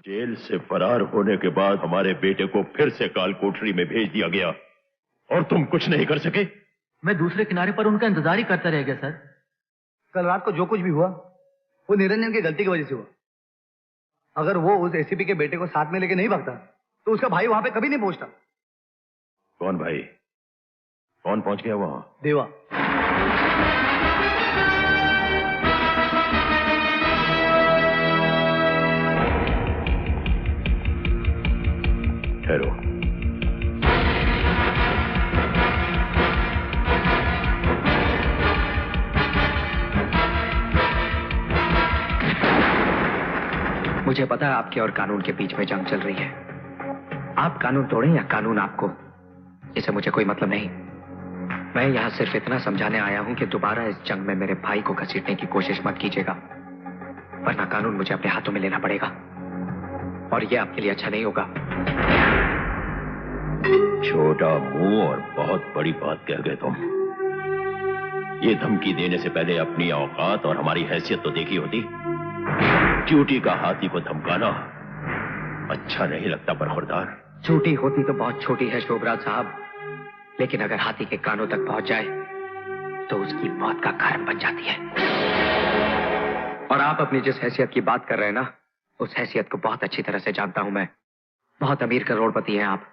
Jail से फरार होने के बाद हमारे बेटे को फिर से काल कोठरी में भेज दिया गया और तुम कुछ नहीं कर सके। मैं दूसरे किनारे पर उनका इंतजार ही करता रह गया सर। कल रात को जो कुछ भी हुआ वो निरंजन की गलती की वजह से हुआ। अगर वो उस एसीपी के बेटे को साथ में लेके नहीं भागता तो उसका भाई वहां पे कभी नहीं पहुंचता। कौन भाई? कौन पहुंच गया वहां? देवा। ठहरो। मुझे पता है आपके और कानून के बीच में जंग चल रही है। आप कानून तोड़ें या कानून आपको, इससे मुझे कोई मतलब नहीं। मैं यहां सिर्फ इतना समझाने आया हूं कि दोबारा इस जंग में मेरे भाई को घसीटने की कोशिश मत कीजिएगा, वरना कानून मुझे अपने हाथों में लेना पड़ेगा और यह आपके लिए अच्छा नहीं होगा। छोटा मुंह और बहुत बड़ी बात कह गए तुम। ये धमकी देने से पहले अपनी औकात और हमारी हैसियत तो देखी होती। ड्यूटी का हाथी को धमकाना अच्छा नहीं लगता बरखुरदार। छोटी होती तो बहुत छोटी है शोभराज साहब, लेकिन अगर हाथी के कानों तक पहुंच जाए तो उसकी मौत का कारण बन जाती है। और आप अपनी जिस हैसियत की बात कर रहे हैं ना, उस हैसियत को बहुत अच्छी तरह से जानता हूं मैं। बहुत अमीर करोड़पति हैं आप,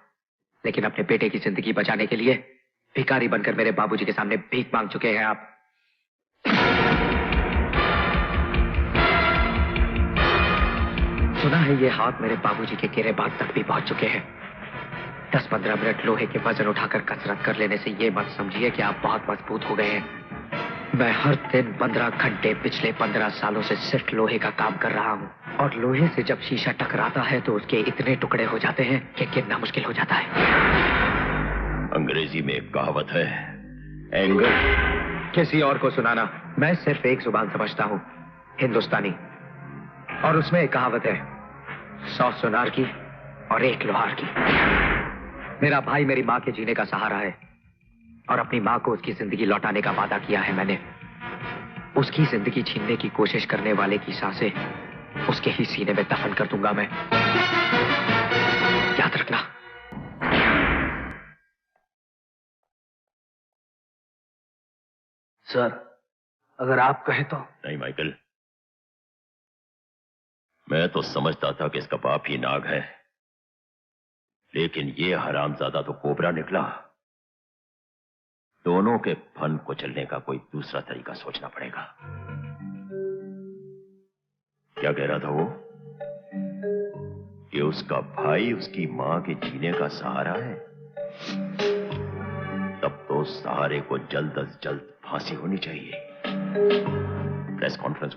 लेकिन अपने बेटे की जिंदगी बचाने के लिए भिखारी बनकर मेरे बाबूजी के सामने भीख मांग चुके हैं आप। सुना है ये हाथ मेरे बाबूजी के गिरे बाग तक भी पहुंच चुके हैं। 10-15 मिनट लोहे के वजन उठाकर कसरत कर लेने से ये मत समझिए कि आप बहुत मजबूत हो गए हैं। मैं हर दिन 15 घंटे पिछले 15 सालों से सिर्फ लोहे का काम कर रहा हूँ, और लोहे से जब शीशा टकराता है तो उसके इतने टुकड़े हो जाते हैं कि गिनना मुश्किल हो जाता है। अंग्रेजी में एक कहावत है, एंगर। किसी और को सुनाना, मैं सिर्फ एक जुबान समझता हूँ, हिंदुस्तानी, और उसमें एक कहावत है, 100 सुनार की और 1 लोहार की। मेरा भाई मेरी माँ के जीने का सहारा है, और अपनी माँ को उसकी जिंदगी लौटाने का वादा किया है मैंने। उसकी जिंदगी छीनने की कोशिश करने वाले की सांसें उसके ही सीने में दफन कर दूंगा मैं, याद रखना। सर, अगर आप कहें तो। नहीं माइकल, मैं तो समझता था कि इसका बाप ही नाग है, लेकिन ये हरामजादा तो कोबरा निकला। दोनों के फन को चलने का कोई दूसरा तरीका सोचना पड़ेगा। क्या कह रहा था वो? कि उसका भाई उसकी मां के जीने का सहारा है? तब तो उस सहारे को जल्द अज जल्द फांसी होनी चाहिए। Press conference